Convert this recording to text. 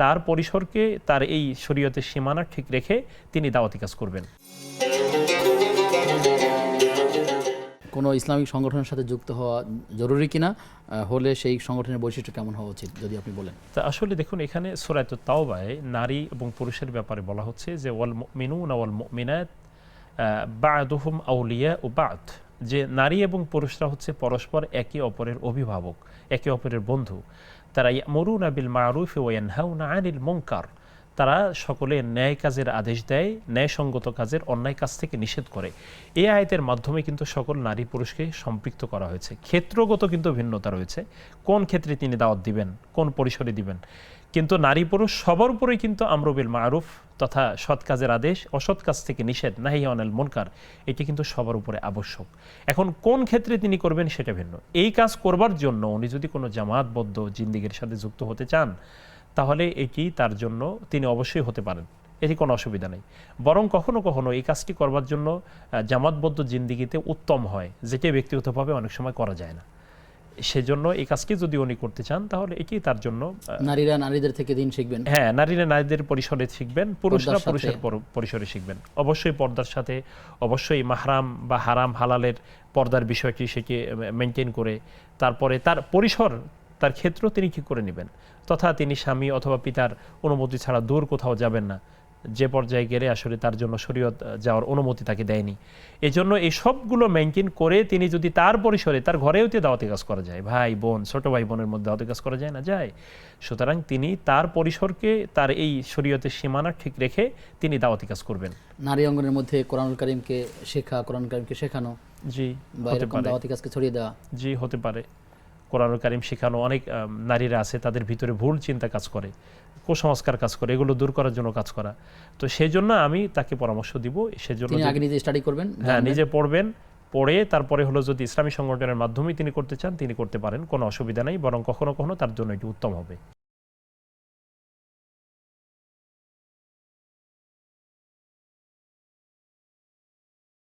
তার পরিসরকে তার এই শরীয়তের সীমানা ঠিক রেখে তিনি দাওয়াতি কাজ করবেন। কোনো ইসলামিক সংগঠনের সাথে যুক্ত হওয়া জরুরি কিনা, হলে সেই সংগঠনের বৈশিষ্ট্য কেমন হওয়া উচিত যদি আপনি বলেন। তা আসলে দেখুন, এখানে সূরা তাওবায় নারী এবং পুরুষের ব্যাপারে বলা হচ্ছে যে ওয়াল মুমিনুনা ওয়াল মুমিনাত বা'দুহুম আউলিয়াউ বা'দ, যে নারী এবং পুরুষরা হচ্ছে পরস্পর একে অপরের অভিভাবক, একে অপরের বন্ধু। তারা ইয়ামুরুনা বিল মা'রুফ ওয়া ইয়ানহাউনা আনিল মুনকার, তারা সকলে ন্যায় কাজের আদেশ দেয়, ন্যায়সঙ্গত কাজের অন্যায় কাজ থেকে নিষেধ করে। এই আয়াতের মাধ্যমে কিন্তু সকল নারী পুরুষকে সম্পৃক্ত করা হয়েছে। ক্ষেত্রগত কিন্তু ভিন্নতা রয়েছে, কোন ক্ষেত্রে তিনি দাওয়াত দিবেন, কোন পরিসরে দিবেন, কিন্তু নারী পুরুষ সবার উপরেই কিন্তু আমরু বিল মা'রুফ তথা সৎ কাজের আদেশ, অসৎ কাজ থেকে নিষেধ, নাহি আনিল মুনকার, এটি কিন্তু সবার উপরে আবশ্যক। এখন কোন ক্ষেত্রে তিনি করবেন সেটা ভিন্ন। এই কাজ করবার জন্য উনি যদি কোনো জামাতবদ্ধ জিন্দিগির সাথে যুক্ত হতে চান, তাহলে এটি তার জন্য তিনি অবশ্যই হতে পারেন, এটি কোনো অসুবিধা নেই। বরং কখনো কখনো এই কাজটি করবার জন্য জামাতবদ্ধ জিন্দিগিতে উত্তম হয়, যেটি ব্যক্তিগতভাবে অনেক সময় করা যায় না। সেজন্য এই কাজটি যদি উনি করতে চান, তাহলে এটি তার জন্য, নারীরা নারীদের থেকে দিন শিখবেন, হ্যাঁ, নারীরা নারীদের পরিসরে শিখবেন, পুরুষরা পুরুষের পরিসরে শিখবেন, অবশ্যই পর্দার সাথে, অবশ্যই মাহরাম বা হারাম হালালের পর্দার বিষয়টি সেটি মেনটেন করে, তারপরে তার পরিসর, তার ক্ষেত্র তিনি কি করে নেবেন, তথা তিনি স্বামী অথবা পিতার অনুমতি ছাড়া দূর কোথাও যাবেন না, যে পর্যায়ে গেলে আসলে তার জন্য শরীয়ত যাওয়ার অনুমতি তাকে দেয়নি। এই জন্য এই সবগুলো মেনটেন করে তিনি যদি তার পরিসরে, তার ঘরেও তো দাওয়াতি কাজ করা যায়, ভাই বোন, ছোট ভাই বোনের মধ্যে দাওয়াতি কাজ করা যায় না, যায়। সুতরাং তিনি তার পরিসরকে তার এই শরীয়তের সীমানা ঠিক রেখে তিনি দাওয়াতি কাজ করবেন। নারী অঙ্গনের মধ্যে কোরআনুল কারীমকে শেখা, কোরআনুল কারীমকে শেখানো, জি, বা এরকম দাওয়াতি কাজকে ছড়িয়ে দেওয়া, জি হতে পারে। কোরআনুল কারীম শেখানো, অনেক নারীরা আছে তাদের ভিতরে ভুল চিন্তা কাজ করে, কুসংস্কার কাজ করে, এগুলো দূর করার জন্য কাজ করা। তো সেই জন্য আমি তাকে পরামর্শ দিব, সেজন্য তিনি আগে নিজে স্টাডি করবেন, হ্যাঁ, নিজে পড়বেন, পড়ে তারপরে হলো যদি ইসলামী সংগঠনের মাধ্যমে তিনি করতে চান তিনি করতে পারেন, কোনো অসুবিধা নেই, বরং কখনো কখনো তার জন্য এটি উত্তম হবে।